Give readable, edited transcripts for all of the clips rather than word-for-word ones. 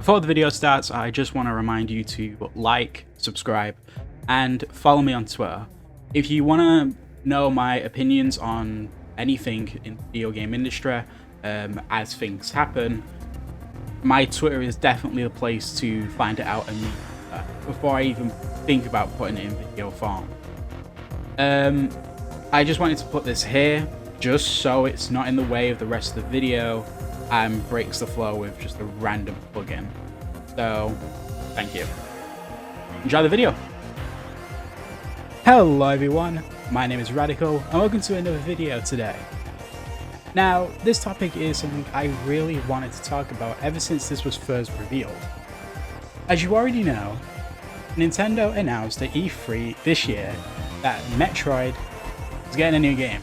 Before the video starts, I just want to remind you to like, subscribe, and follow me on Twitter. If you want to know my opinions on anything in the video game industry, as things happen, my Twitter is definitely the place to find it out and meet before I even think about putting it in video form. I just wanted to put this here just so it's not in the way of the rest of the video and breaks the flow with just a random plugin. So, thank you. Enjoy the video. Hello everyone, my name is Radical and welcome to another video today. Now, this topic is something I really wanted to talk about ever since this was first revealed. As you already know, Nintendo announced at E3 this year that Metroid is getting a new game.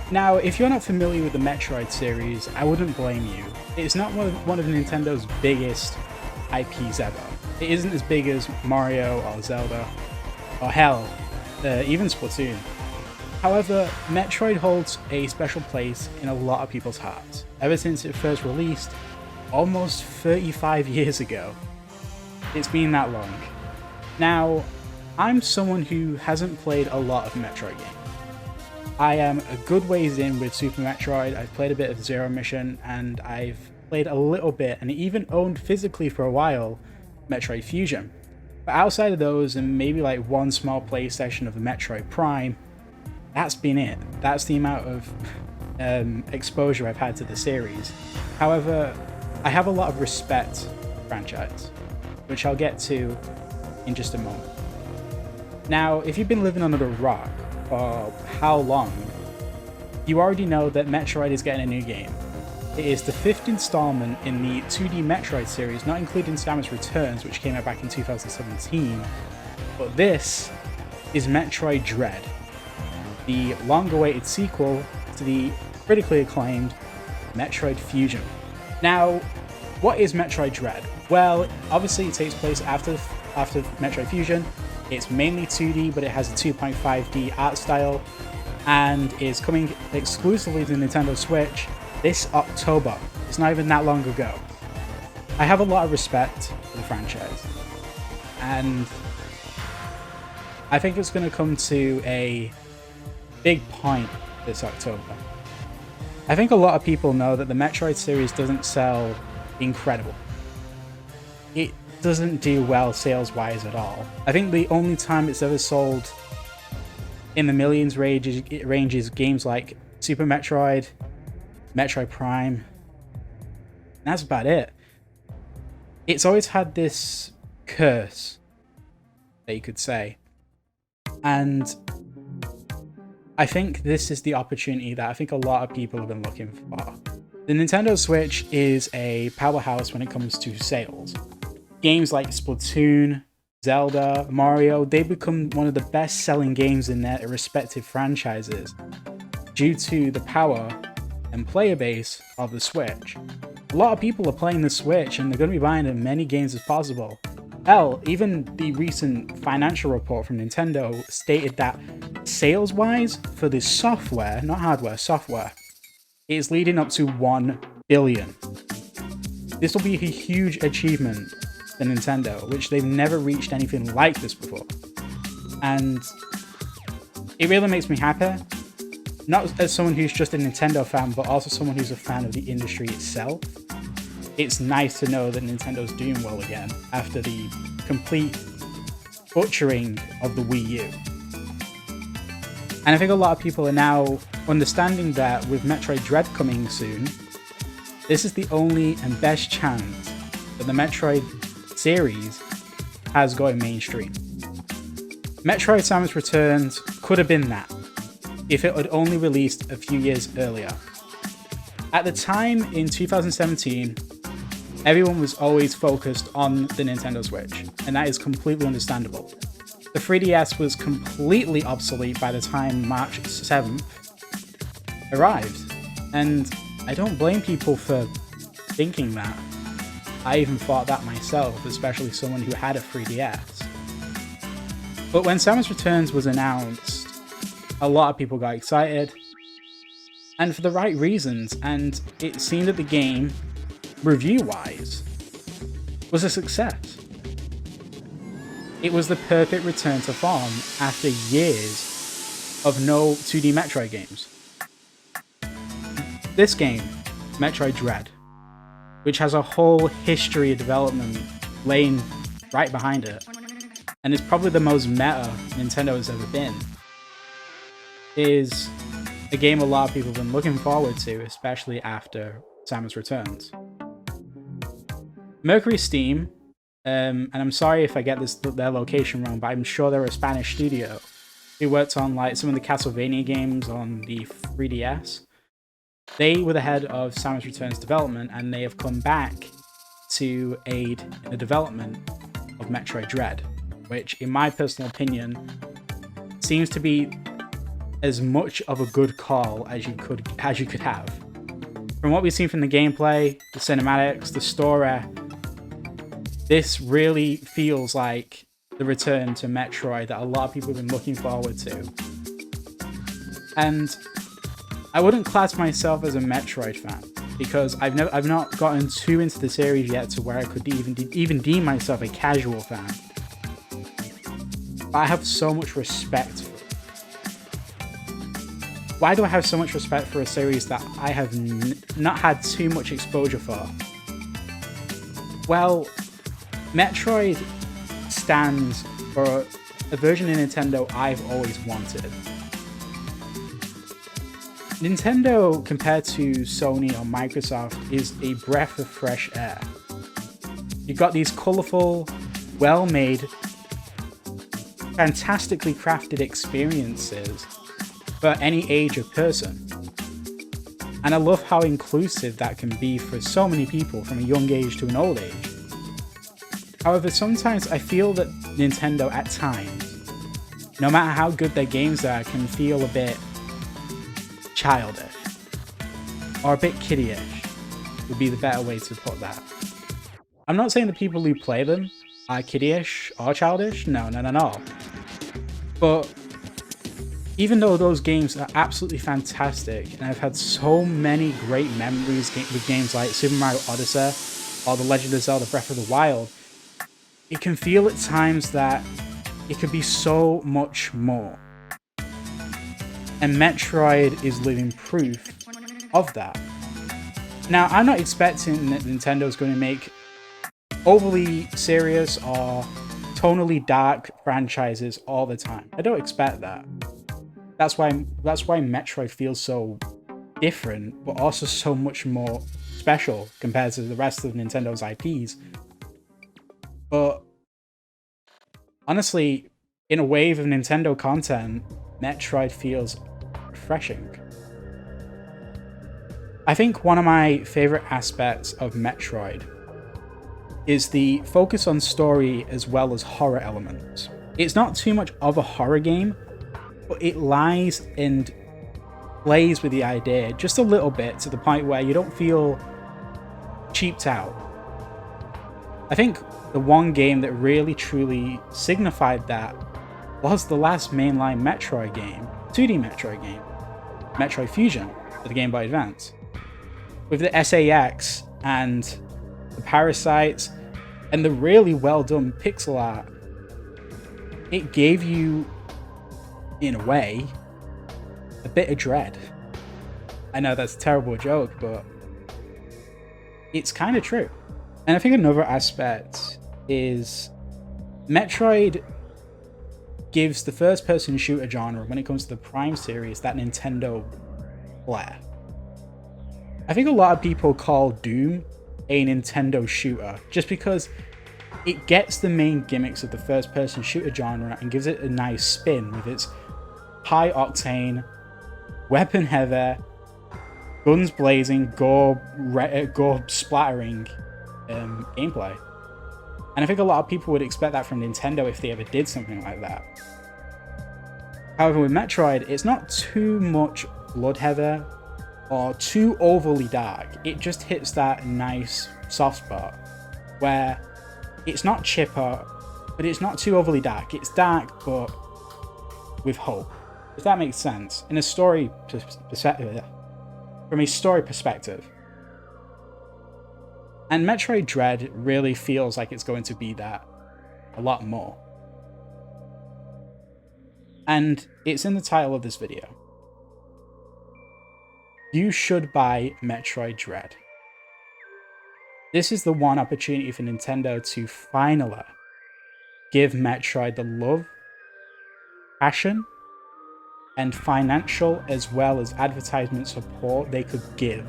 Now, if you're not familiar with the Metroid series, I wouldn't blame you. It's not one of Nintendo's biggest IPs ever. It isn't as big as Mario or Zelda, or hell, even Splatoon. However, Metroid holds a special place in a lot of people's hearts, ever since it first released almost 35 years ago. It's been that long. Now, I'm someone who hasn't played a lot of Metroid games. I am a good ways in with Super Metroid. I've played a bit of Zero Mission, and I've played a little bit and even owned physically for a while Metroid Fusion. But outside of those and maybe like one small play session of the Metroid Prime, that's been it. That's the amount of exposure I've had to the series. However, I have a lot of respect for the franchise, which I'll get to in just a moment. Now, if you've been living under a rock for how long, you already know that Metroid is getting a new game. It is the 5th installment in the 2D Metroid series, not including Samus Returns, which came out back in 2017, but this is Metroid Dread, the long-awaited sequel to the critically acclaimed Metroid Fusion. Now, what is Metroid Dread? Well, obviously it takes place after Metroid Fusion. It's mainly 2D, but it has a 2.5D art style, and is coming exclusively to Nintendo Switch this October. It's not even that long ago. I have a lot of respect for the franchise, and I think it's going to come to a big point this October. I think a lot of people know that the Metroid series doesn't sell incredible. It doesn't do well sales-wise at all. I think the only time it's ever sold in the millions ranges games like Super Metroid, Metroid Prime, and that's about it. It's always had this curse, that you could say, and I think this is the opportunity that I think a lot of people have been looking for. The Nintendo Switch is a powerhouse when it comes to sales. Games like Splatoon, Zelda, Mario, they become one of the best-selling games in their respective franchises due to the power and player base of the Switch. A lot of people are playing the Switch and they're going to be buying as many games as possible. Hell, even the recent financial report from Nintendo stated that sales-wise for the software, not hardware, software, it is leading up to 1 billion. This will be a huge achievement for Nintendo, which they've never reached anything like this before. And it really makes me happy, not as someone who's just a Nintendo fan, but also someone who's a fan of the industry itself. It's nice to know that Nintendo's doing well again after the complete butchering of the Wii U. And I think a lot of people are now understanding that with Metroid Dread coming soon, this is the only and best chance that the Metroid series has going mainstream. Metroid Samus Returns could have been that if it had only released a few years earlier. At the time in 2017, everyone was always focused on the Nintendo Switch, and that is completely understandable. The 3DS was completely obsolete by the time March 7th arrived, and I don't blame people for thinking that. I even thought that myself, especially someone who had a 3DS. But when Samus Returns was announced, a lot of people got excited, and for the right reasons, and it seemed that the game, review-wise, was a success. It was the perfect return to form after years of no 2D Metroid games. This game, Metroid Dread, which has a whole history of development laying right behind it, and is probably the most meta Nintendo has ever been, is a game a lot of people have been looking forward to, especially after Samus Returns. Mercury Steam, and I'm sorry if I get their location wrong, but I'm sure they're a Spanish studio who worked on like some of the Castlevania games on the 3DS. They were the head of Samus Returns development, and they have come back to aid in the development of Metroid Dread, which, in my personal opinion, seems to be as much of a good call as you could have. From what we've seen from the gameplay, the cinematics, the story, this really feels like the return to Metroid that a lot of people have been looking forward to. And I wouldn't class myself as a Metroid fan, because I've not gotten too into the series yet to where I could even deem myself a casual fan. But I have so much respect for it. Why do I have so much respect for a series that I have not had too much exposure for? Well, Metroid stands for a version of Nintendo I've always wanted. Nintendo, compared to Sony or Microsoft, is a breath of fresh air. You've got these colourful, well-made, fantastically crafted experiences for any age of person. And I love how inclusive that can be for so many people from a young age to an old age. However, sometimes I feel that Nintendo at times, no matter how good their games are, can feel a bit childish. Or a bit kiddie-ish would be the better way to put that. I'm not saying the people who play them are kiddie-ish or childish, no. But even though those games are absolutely fantastic, and I've had so many great memories with games like Super Mario Odyssey or The Legend of Zelda Breath of the Wild, it can feel at times that it could be so much more. And Metroid is living proof of that. Now, I'm not expecting that Nintendo's going to make overly serious or tonally dark franchises all the time. I don't expect that. That's why Metroid feels so different, but also so much more special compared to the rest of Nintendo's IPs. But honestly, in a wave of Nintendo content, Metroid feels refreshing. I think one of my favorite aspects of Metroid is the focus on story as well as horror elements. It's not too much of a horror game, but it lies and plays with the idea just a little bit to the point where you don't feel cheaped out. I think the one game that really truly signified that was the last mainline Metroid game, 2D Metroid game, Metroid Fusion for the Game Boy Advance. With the SAX and the parasites and the really well done pixel art, it gave you, in a way, a bit of dread. I know that's a terrible joke, but it's kind of true. And I think another aspect is Metroid gives the first-person shooter genre, when it comes to the Prime series, that Nintendo flair. I think a lot of people call Doom a Nintendo shooter just because it gets the main gimmicks of the first-person shooter genre and gives it a nice spin with its high-octane, weapon-heavy, guns blazing, gore splattering gameplay. And I think a lot of people would expect that from Nintendo if they ever did something like that. However, with Metroid, it's not too much blood-heavy or too overly dark. It just hits that nice soft spot where it's not chipper, but it's not too overly dark. It's dark, but with hope, if that makes sense. In a story perspective, from a story perspective. And Metroid Dread really feels like it's going to be that a lot more. And it's in the title of this video. You should buy Metroid Dread. This is the one opportunity for Nintendo to finally give Metroid the love, passion, and financial as well as advertisement support they could give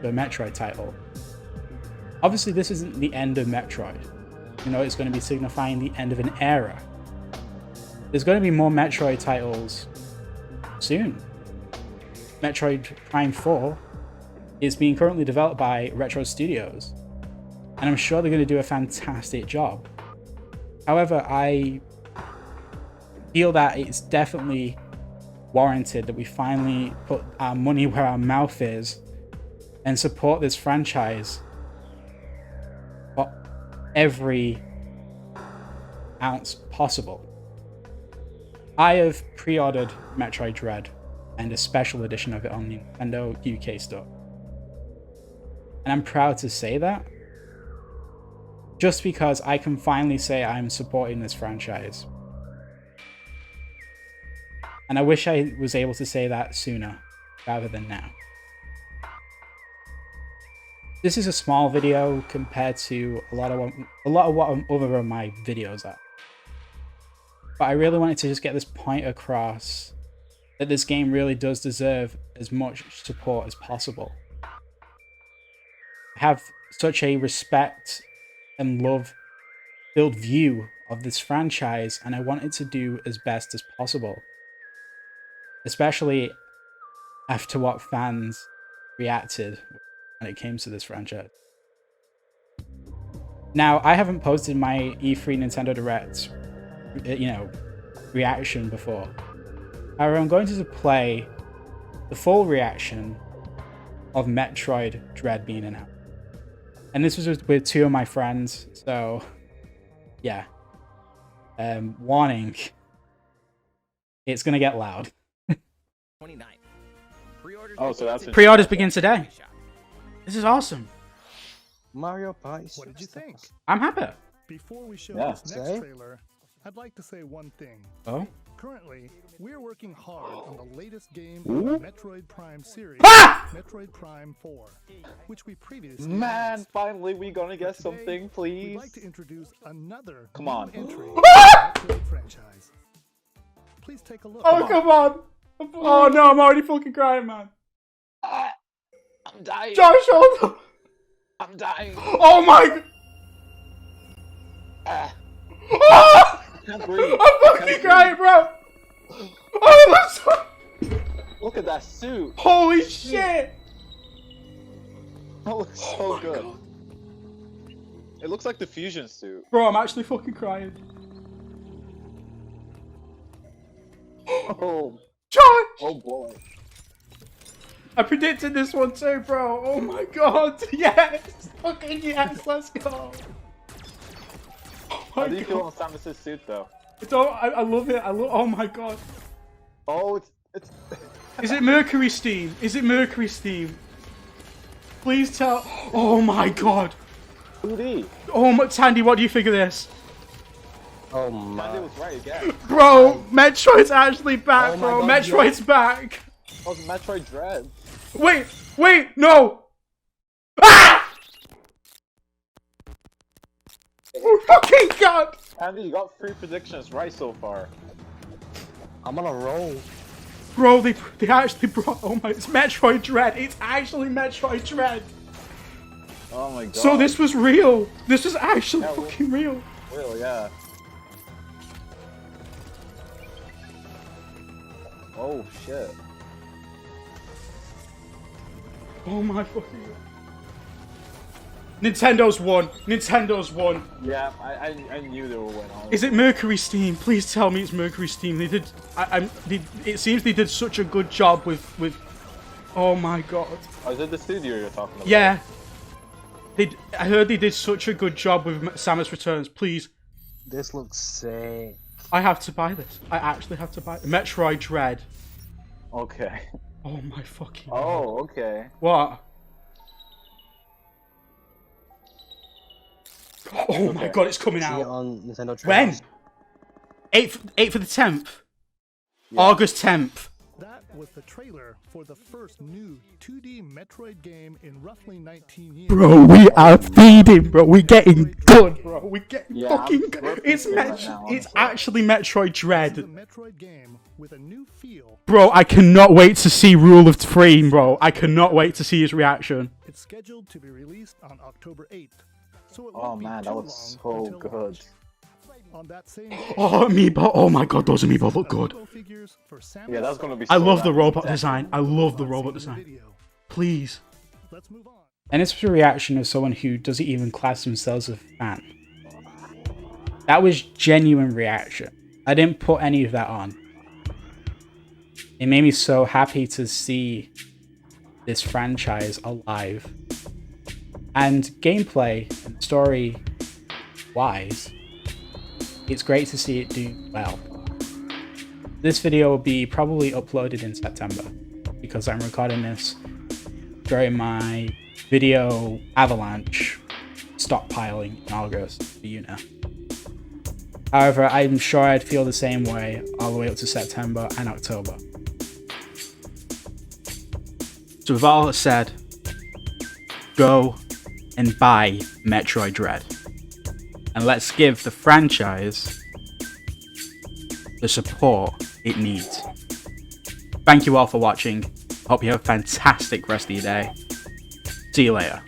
to a Metroid title. Obviously, this isn't the end of Metroid. You know, it's going to be signifying the end of an era. There's going to be more Metroid titles soon. Metroid Prime 4 is being currently developed by Retro Studios, and I'm sure they're going to do a fantastic job. However, I feel that it's definitely warranted that we finally put our money where our mouth is and support this franchise for every ounce possible. I have pre-ordered Metroid Dread and a special edition of it on the Nintendo UK store. And I'm proud to say that, just because I can finally say I'm supporting this franchise. And I wish I was able to say that sooner rather than now. This is a small video compared to a lot of what other of my videos are. But I really wanted to just get this point across that this game really does deserve as much support as possible. I have such a respect and love-filled view of this franchise, and I wanted to do as best as possible. Especially after what fans reacted when it came to this franchise. Now, I haven't posted my E3 Nintendo Direct, reaction before. However, I'm going to play the full reaction of Metroid Dread being announced. And this was with two of my friends, so yeah. Warning. It's gonna get loud. 29th. Oh, so that's Pre-orders begin today. This is awesome. Mario Party. What did you think? I'm happy. Before we show Yeah. this next trailer, I'd like to say one thing. Oh? Currently, we're working hard on the latest game Ooh. in the Metroid Prime series, Ah! Metroid Prime 4, which we previously Man, announced. finally we gonna get Today, something, We'd please. like to introduce another Come new on. entry in the Metroid franchise. Please take a look. Oh, come on. Oh no, I'm already fucking crying, man. Ah, I'm dying. Josh, hold on. I'm dying. Oh my god. Ah, Ah! I can't breathe. I'm fucking crying, bro. Oh, that's so... Look at that suit. Holy shit. That looks so Oh my good. God. It looks like the fusion suit. Bro, I'm actually fucking crying. Oh, Josh! oh boy. I predicted this one too, bro. Oh my god. Yes. Fucking yes. Let's go. Oh my How do you feel god. on Samus's suit though? I love it. Oh my god. Oh, it's. Is it Mercury Steam? Is it Mercury Steam? Please tell. Oh my god. 2D. Oh my, Tandy, what do you think of this? Oh Andy my. was right again. Bro, Metroid's actually back, Oh my bro. God, Metroid's back. That was Metroid Dread. Wait, no. Ah! Oh fucking god. Andy, you got 3 predictions right so far. I'm on a roll. Bro, they actually brought. Oh my, it's Metroid Dread. It's actually Metroid Dread. Oh my god. So this was real. This was actually Yeah, fucking real. Real, yeah. Oh shit. Oh my fucking god. Nintendo's won. Nintendo's won. Yeah, I knew they were winning. Is it Mercury Steam? Please tell me it's Mercury Steam. They did. It seems they did such a good job with. Oh my god. Oh, is it the studio you're talking about? Yeah. I heard they did such a good job with Samus Returns. Please, This looks sick. I have to buy this. I actually have to buy it. Metroid Dread. Okay. Oh my fucking. Oh, okay. What? Oh my Okay. god, it's coming See it out. on Nintendo When? trailers. 8th of the 10th. Yeah. August 10th. That was the trailer for the first new 2D Metroid game in roughly 19 years. Bro, we are feeding, bro. We're getting good, bro. We're getting Yeah, fucking I'm good. It's right now, it's honestly. actually Metroid This is a Dread. Metroid game with a new feel. Bro, I cannot wait to see Rule of Three, bro. I cannot wait to see his reaction. It's scheduled to be released on October 8th. So it Oh won't be man, too that looks so long until good. launch. On that same day, Oh, Amiibo. Oh my god, those Amiibo look good. Amiibo figures for Yeah, that's gonna be. I so love the rad. robot design. I love the robot Seen in the design. video. Please. Let's move on. And this was a reaction of someone who doesn't even class themselves as a fan. That was genuine reaction. I didn't put any of that on. It made me so happy to see this franchise alive. And gameplay and story wise, it's great to see it do well. This video will be probably uploaded in September because I'm recording this during my video avalanche stockpiling in August for you know. However, I'm sure I'd feel the same way all the way up to September and October. So with all that said, go and buy Metroid Dread. And let's give the franchise the support it needs. Thank you all for watching. Hope you have a fantastic rest of your day. See you later.